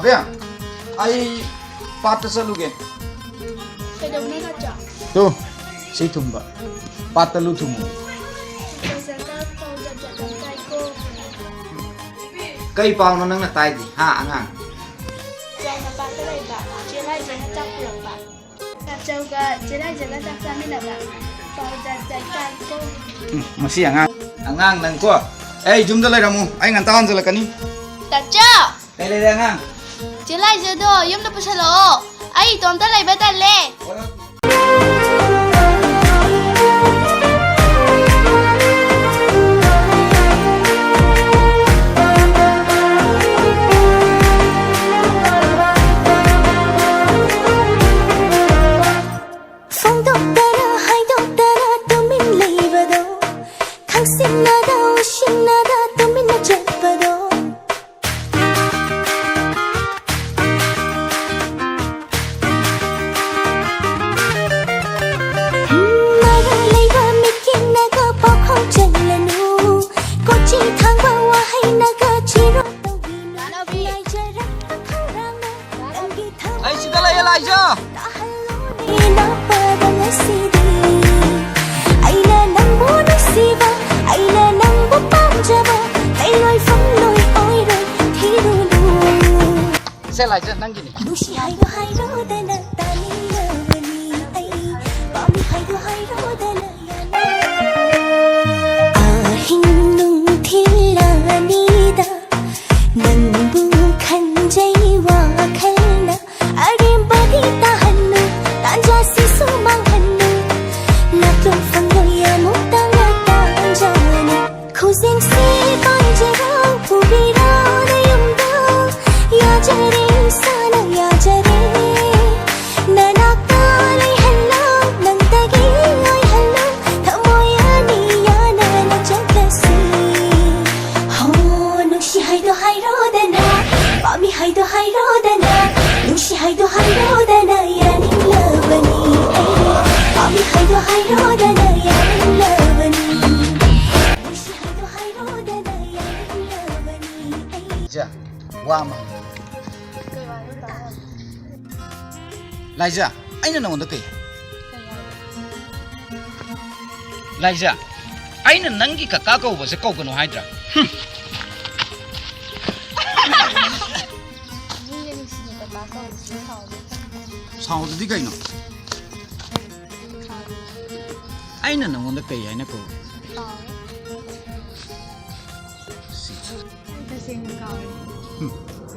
Abe, ay pata sa luge. Kaya daw na nga To, si tumba. Pata lu tumo. Kay pao na nang natay di, ha, angang. Diyan na pata rin ba? Chilay dyan na tapulak ba? Kapsaw ka, chilay dyan na tapsamin na ba? Pao dyan kay ko. Masih angang. Angang nang ko. Eh, jum dalay ramu. Ay ngantawan sila kani. Tatsa! Kay lay angang. Chilay dyan do, yung na po sa loo. Ay, ito ang talay ba tali? Ay, si dalay Elijah. Saya Elijah nang gini. Wama. Liza, aina na onda kay. Liza, aina nangi ka ka ba sa ko gano hydra. Sao di kay no. Aina na onda kay aina ko.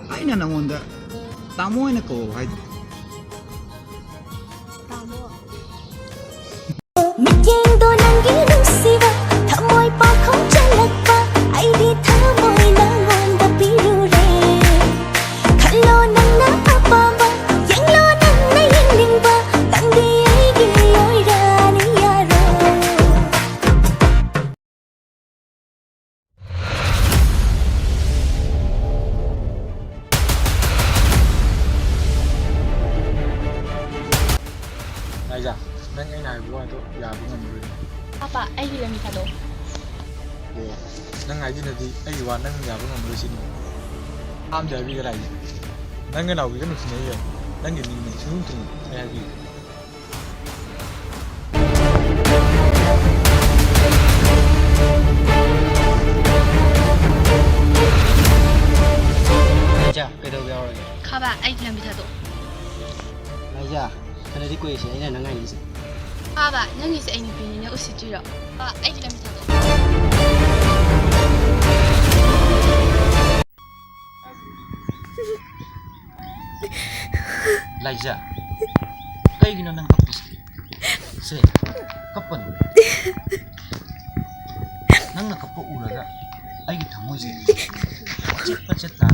Aina na onda. Tamo na ko hay. Liza, nang ay naibuwa ito, yabi nga mo rin. Apa, ay hilang ka do. Oo, nang ay din na di, ay iwan nang yabi nga mo rin sino. Am jabi ka Liza. Nang nga nawi ka nung sinaya, nang gining nang sinuntung, ay hagi. Liza, kaya daw yaw rin. Kaba, ay hilang ka do. Liza, kanadi ko yung siya, ina nang ngayon siya. Kaba, nangyay sa inyong pinili na usijiro. Kaba, ay hilang ka do. Liza, kay gino nang kapis. Se, kapan. Nang nakapaulaga, ay gitamoy siya. Pacit-pacit na,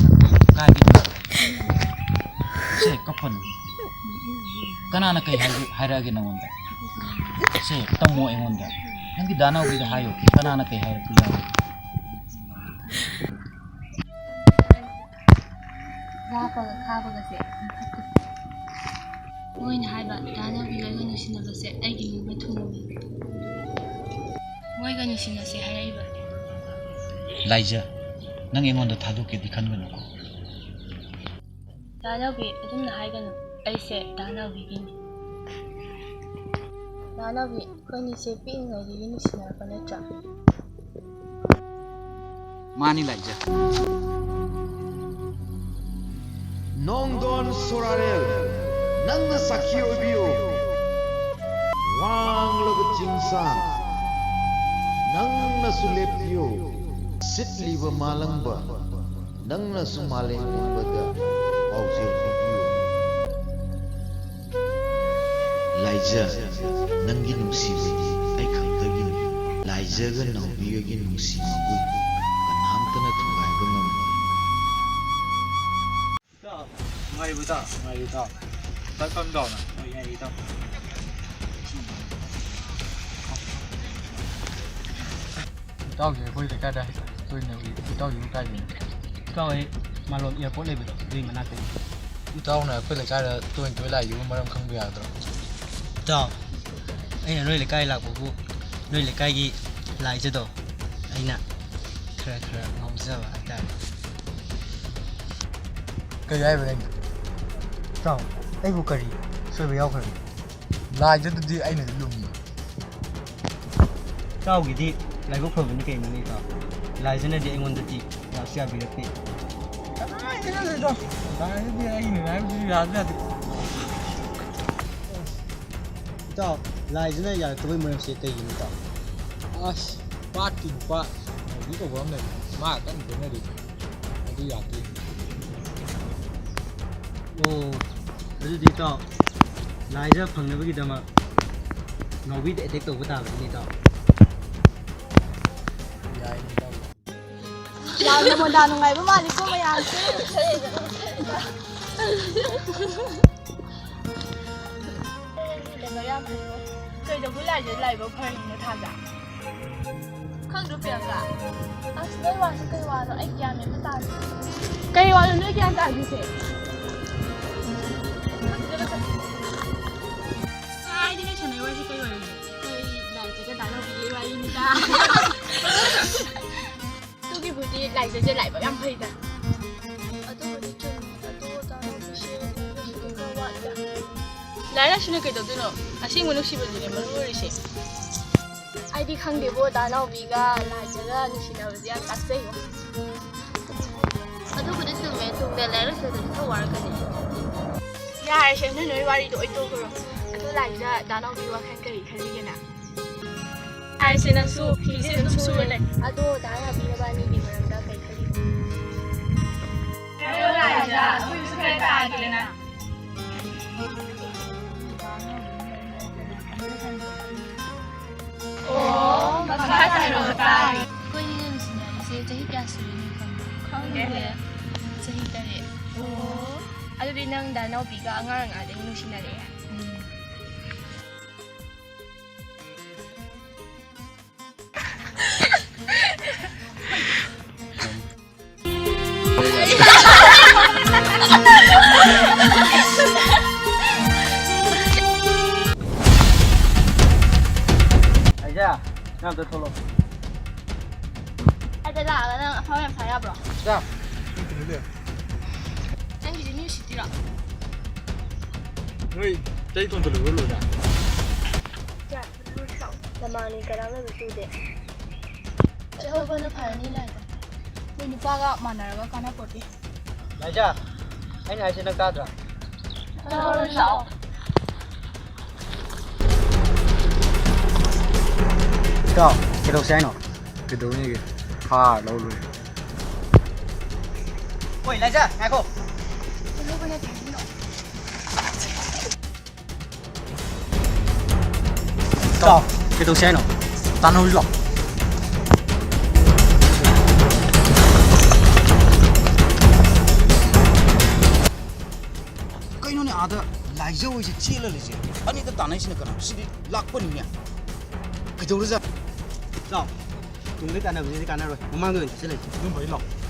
kagin na. Se, kapan. Kanana kay hayragin na wanda. Se, tamo ay wanda. Nang gidanaw gida hayo, kanana kay hayragin. Rapaga kabagase. Moina haiba dana bilaga nusinabase aigi mumba thunumi. Moiga nusinase hayaiba. Liza, nang ingon da thado ke dikhan gano ko. ꯗꯥꯅꯕꯤ ꯑꯗꯨꯝꯅ ꯍꯥꯏꯒꯅꯨ ꯑꯩꯁꯦ ꯗꯥꯅꯕꯤꯒꯤꯅꯤ ꯗꯥꯅꯕꯤ ꯑꯩꯈꯣꯏꯅꯤꯁꯦ ꯄꯤꯛꯏꯉꯩꯗꯒꯤ ꯅꯨꯡꯁꯤꯅꯔꯛꯄ ꯅꯠꯇ꯭ꯔꯥ ꯃꯥꯅꯤ ꯂꯥꯏꯖ ꯅꯣꯡꯗꯣꯟ ꯁꯣꯔꯥꯔꯦꯜ ꯅꯪꯅ ꯁꯥꯈꯤ ꯑꯣꯏꯕꯤꯌꯨ ꯋꯥꯡꯂꯕ ꯆꯤꯡꯁꯥꯡ ꯅꯪꯅꯁꯨ ꯂꯦꯞꯄꯤꯌꯨ ꯁꯤꯠꯂꯤꯕ ꯃꯥꯂꯪꯕ ꯅꯪꯅꯁꯨ ꯃꯥꯂꯦꯝ ꯄꯨꯝꯕꯗ ꯄꯥꯎꯖꯦꯜ ꯄꯤꯕꯤꯌꯨ ꯂꯥꯏꯖ ꯅꯪꯒꯤ ꯅꯨꯡꯁꯤꯕꯗꯤ ꯑꯩ ꯈꯛꯇꯒꯤꯅꯤ ꯂꯥꯏꯖꯒ ꯅꯥꯎꯕꯤꯒꯒꯤ ꯅꯨꯡꯁꯤ ꯃꯒꯨꯟ ꯀꯅꯥꯝꯇꯅ ꯊꯨꯒꯥꯏꯕ ꯉꯝꯃꯣꯏ ꯉꯥꯏꯕꯗ ꯉꯥꯏꯕꯗ ꯇꯠꯐꯝꯗꯧꯅ ꯍꯣꯏ ꯌꯥꯏꯗ ꯏꯇꯥꯎꯁꯦ ꯑꯩꯈꯣꯏ ꯂꯩꯀꯥꯏꯗ ꯇꯣꯏꯅ ꯏꯇꯥꯎꯁꯤꯕꯨ ꯀꯥꯏꯗꯅꯣ ꯏꯇꯥꯎ ꯑꯩ ꯃꯥꯂꯣꯝ ꯏꯌꯥꯔꯄꯣꯔꯠ ꯂꯩꯕꯗꯣ ꯑꯗꯨꯒꯤ ꯃꯅꯥꯛꯇꯅꯤ ꯏꯇꯥꯎꯅ ꯑꯩꯈꯣꯏ ꯂꯩꯀꯥꯏꯗ ꯇꯣꯏꯅ ꯂꯥꯛꯏꯁꯤꯕꯨ ꯃꯔꯝ ꯈꯪꯕ ꯌꯥꯒꯗ꯭ꯔꯣ ꯏꯇꯥꯎ ꯑꯩꯅ ꯅꯣꯏ ꯂꯩꯀꯥꯏ ꯂꯥꯛꯄꯕꯨ ꯅꯣꯏ ꯂꯩꯀꯥꯏꯒꯤ ꯂꯥꯏꯖꯗꯣ ꯑꯩꯅ ꯈꯔ ꯈꯔ ꯉꯥꯎꯖꯕ ꯍꯥꯏꯇꯥꯔꯦ ꯀꯔꯤ ꯍꯥꯏꯕ ꯅꯪ ꯏꯇꯥꯎ ꯑꯩꯕꯨ ꯀꯔꯤ ꯁꯣꯏꯕ ꯌꯥꯎꯈ꯭ꯔꯒꯦ ꯂꯥꯏꯖꯗꯨꯗꯤ ꯑꯩꯅꯗꯤ ꯂꯨꯝꯃꯤ ꯏꯇꯥꯎꯒꯤꯗꯤ ꯂꯥꯏꯕꯛ ꯐꯕꯅꯤ ꯀꯩꯅꯣꯅꯦ ꯏꯇꯥꯎ ꯂꯥꯏꯖꯅꯗꯤ ꯑꯩꯉꯣꯟꯗꯗꯤ ꯌꯥꯁꯨ ꯌꯥꯕꯤꯔꯛꯇꯦ ꯂꯥꯏꯖꯗꯤ ꯑꯩꯅ ꯍꯥꯏꯕꯗꯨꯗꯤ ꯌꯥꯁꯨ ꯌꯥꯗꯦ ꯏꯇꯥꯎ ꯂꯥꯏꯖꯅ ꯌꯥꯔꯛꯇꯕꯩ ꯃꯔꯝꯁꯦ ꯀꯩꯒꯤꯅꯣ ꯏꯇꯥꯎ ꯑꯁ ꯄꯥꯠꯀꯤ ꯅꯨꯄꯥ ꯅꯧꯕꯤ ꯀꯧꯕ ꯑꯃ ꯂꯩ ꯃꯥ ꯀꯟꯅ ꯀꯣꯏꯅꯔꯤ ꯑꯗꯨ ꯌꯥꯗꯦ ꯑꯣ ꯑꯗꯨꯗꯤ ꯏꯇꯥꯎ ꯂꯥꯏꯖ ꯐꯪꯅꯕꯒꯤꯗꯃꯛ ꯉꯥꯎꯕꯤꯗ ꯑꯦꯇꯦꯛ ꯇꯧꯕ ꯇꯥꯕꯅꯤ ꯏꯇꯥꯎ ꯌꯥꯏꯅꯦ ꯏꯇꯥꯎ ꯌꯥꯝꯅ ꯃꯣꯟꯗꯥ ꯅꯨꯡꯉꯥꯏꯕ ꯃꯥꯜꯂꯤꯀꯣ ꯃꯌꯥꯝꯁꯦ ꯌꯥꯝ ꯐꯩꯀꯣ ꯀꯩꯗꯧꯕ ꯂꯥꯏꯕꯛ ꯐꯔꯤꯅꯣ ꯊꯥꯖ ꯈꯪꯗ꯭ꯔꯣ ꯄ꯭रिꯌꯥꯡꯀꯥ ꯑꯁ ꯅꯣꯏ ꯋꯥꯁꯦ ꯀꯩ ꯋꯥꯅꯣ ꯑꯩ ꯒ꯭ꯌꯥꯟ ꯑꯃ ꯇꯥꯗꯦ ꯀꯩ ꯋꯥꯅꯣ ꯅꯣꯏ ꯒ꯭ꯌꯥꯟ ꯇꯥꯗ꯭ꯔꯤꯁꯦ ꯀꯥꯏꯗꯒꯤ ꯁꯥꯟꯅꯩ ꯋꯥꯔꯤꯁꯦ ꯀꯩ ꯋꯥꯔꯤꯅꯣ ꯑꯩ ꯂꯥꯏꯖꯒ ꯗꯥꯅꯕꯤꯒꯤ ꯋꯥꯔꯤꯅꯤꯗ ꯑꯗꯨꯒꯤꯕꯨꯗꯤ ꯂꯥꯏꯖꯁꯦ ꯂꯥꯏꯕꯛ ꯌꯥꯝ ꯐꯩꯗ ꯑꯗꯨꯕꯨꯗꯤ ꯆꯨꯝꯃꯤ ꯑꯗꯣ ꯗꯥꯅꯕꯤꯁꯦ ꯈꯔ ꯋꯥꯠꯂꯤꯗ ꯂꯥꯏꯔꯤꯛꯁꯤꯅ ꯀꯩꯗꯧꯗꯣꯏꯅꯣ ꯑꯁꯦꯡꯕ ꯅꯨꯡꯁꯤꯕꯗꯨꯅꯦ ꯃꯔꯨ ꯑꯣꯏꯔꯤꯁꯦ ꯑꯩꯗꯤ ꯈꯪꯗꯦꯕꯣ ꯗꯥꯅꯕꯤꯒ ꯂꯥꯏꯖꯒ ꯅꯨꯡꯁꯤꯅꯕꯁꯦ ꯌꯥꯝ ꯇꯥꯛꯆꯩꯌꯣ ꯑꯗꯨꯕꯨꯗꯤ ꯆꯨꯝꯃꯦ ꯇꯨꯡꯗ ꯂꯥꯏꯔꯤꯛꯁꯤꯗꯁꯨ ꯈꯔ ꯋꯥꯔꯛꯀꯅꯤ ꯌꯥꯔꯁꯦ ꯅꯣꯏ ꯋꯥꯔꯤꯗꯣ ꯑꯣꯏꯇꯣꯛꯈ꯭ꯔꯣ ꯑꯗꯣ ꯂꯥꯏꯖ ꯗꯥꯅꯕꯤ ꯋꯥꯈꯜ ꯀꯔꯤ ꯈꯜꯂꯤꯒꯦꯅ ꯍꯥꯏꯁꯦ ꯅꯪꯁꯨ ꯐꯤꯁꯦ ꯑꯗꯨꯝ ꯁꯨꯔ ꯂꯩ ꯑꯗꯣ ꯗꯥꯅꯕꯤ ꯅꯕꯥꯅꯤꯒꯤ ꯃꯔꯝꯗ ꯀꯩ ꯈꯜꯂꯤꯅꯣ ꯂꯥꯏꯖ ꯑꯩꯈꯣꯏꯁꯨ ꯈꯔ ꯇꯥꯒꯦꯅ ꯑꯣ ꯃꯈꯥ ꯇꯥꯔꯛꯑꯣ ꯇꯥꯏ ꯑꯩꯈꯣꯏꯅꯤꯅ ꯅꯨꯡꯁꯤꯅꯔꯤꯁꯦ ꯆꯍꯤ ꯀꯌꯥ ꯁꯨꯔꯤꯅꯣ ꯈꯪꯗꯦ ꯆꯍꯤ 3 ꯑꯣ ꯑꯗꯨꯗꯤ ꯅꯪ ꯗꯥꯅꯕꯤꯒ ꯑꯉꯥꯡ ꯑꯣꯏꯔꯤꯉꯩꯗꯒꯤ ꯅꯨꯡꯁꯤꯅꯔꯛꯑꯦ ꯂꯥꯏꯖ ꯅꯪ ꯑꯝꯇ ꯊꯣꯛꯂꯛꯑꯣ ꯑꯩꯗ ꯂꯥꯛꯑꯒ ꯅꯪ ꯑꯐꯥꯎ ꯌꯥꯝ ꯁꯥ ꯌꯥꯕ꯭ꯔꯣ ꯌꯥ ꯀꯩꯅꯣꯗꯤ ꯅꯪꯒꯤꯁꯦ ꯅ꯭ꯌꯨ ꯁꯤꯇꯤꯔꯣ ꯅꯣꯏ ꯆꯩ ꯇꯣꯟꯗ ꯂꯣꯏꯕ ꯂꯣꯏꯗ ꯅꯃꯥꯅꯤ ꯀꯅꯥꯝꯅꯁꯨ ꯆꯨꯗꯦ ꯆꯠꯍꯧꯕꯅ ꯐꯔꯅꯤ ꯂꯥꯏꯗ ꯅꯣꯏ ꯅꯨꯄꯥꯒ ꯃꯥꯟꯅꯔꯒ ꯀꯥꯟꯅꯄꯣꯠꯇꯦ ꯂꯥꯏꯖ ꯑꯩꯅ ꯍꯥꯏꯁꯦ ꯅꯪ ꯇꯥꯗ꯭ꯔꯥ ꯆꯠꯍꯧꯔꯁꯤ ꯂꯥꯛꯑꯣ ꯏꯇꯥꯎ ꯀꯩꯗꯧꯁꯦ ꯍꯥꯏꯅꯣ ꯀꯩꯗꯧꯅꯤꯒꯦ ꯐꯥꯔ ꯂꯧ ꯂꯣꯏ ꯍꯣꯏ ꯂꯥꯏꯖ ꯉꯥꯏꯈꯣ ꯆꯠꯍꯧꯕꯅ ꯐꯔꯅꯤ ꯏꯇꯥꯎ ꯀꯩꯗꯧꯁꯦ ꯍꯥꯏꯅꯣ ꯇꯥꯟꯅꯍꯧꯁꯤ ꯂꯥꯛꯑꯣ ꯀꯩꯅꯣꯅꯦ ꯑꯥꯗ ꯂꯥꯏꯖ ꯍꯣꯏꯁꯦ ꯆꯦꯜꯂ ꯂꯩꯁꯦ ꯑꯅꯤꯗ ꯇꯥꯟꯅꯩꯁꯤꯅ ꯀꯅꯥ ꯁꯤꯗꯤ ꯂꯥꯛꯄꯅꯤꯅꯦ ꯀꯩꯗꯧꯔꯖꯥ ꯏꯇꯥꯎ ꯇꯨꯡꯗꯩ ꯇꯥꯟꯅꯕꯁꯤꯗꯤ ꯀꯥꯟꯅꯔꯣꯏ ꯃꯃꯥꯡꯗ ꯑꯣꯏꯅ ꯆꯠꯁꯤꯜꯂꯁꯤ ꯑꯗꯨꯝꯕꯩ ꯂꯥꯛꯑꯣ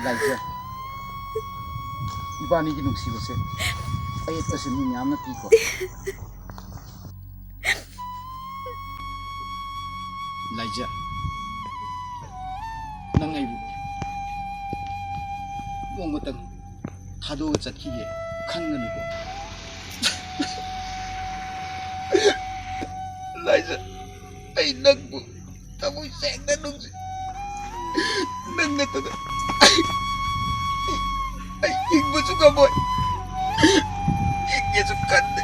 ꯂꯥꯏꯖ 이반이기 눅시ꯕꯁꯦ ꯑꯌꯦꯠꯄꯁꯦ ꯃꯤ ꯃꯌꯥꯝꯅ ꯀꯤꯀꯣ ꯂꯥꯏꯖ ꯅꯪ ꯑꯩꯕꯨ ꯅꯣꯡꯃꯇꯪ ꯊꯥꯗꯣꯛꯑꯒ ꯆꯠꯈꯤꯒꯦ ꯈꯟꯒꯅꯨꯀꯣ ꯂꯥꯏꯖ ꯑꯩ ꯅꯪꯕꯨ ꯊꯃꯣꯏ ꯁꯦꯡꯅ ꯅꯨꯡꯁꯤ ꯅꯪ ꯅꯠꯇꯅ ꯑꯩ ꯍꯤꯡꯕꯁꯨ ꯉꯝꯃꯣꯏ ꯍꯤꯡꯒꯦꯁꯨ ꯈꯟꯗꯦ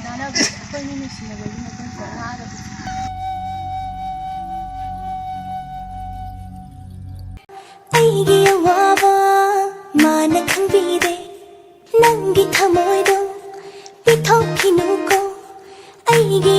나라고 아빠님이 지나고 있는 건 전화하라고. ꯑꯩꯒꯤ ꯑꯋꯥꯕ ꯃꯥꯅ ꯈꯪꯕꯤꯗꯦ ꯅꯪꯒꯤ ꯊꯃꯣꯏꯗꯣ ꯄꯤꯊꯣꯛꯈꯤꯅꯨꯀꯣ ꯑꯩꯒꯤ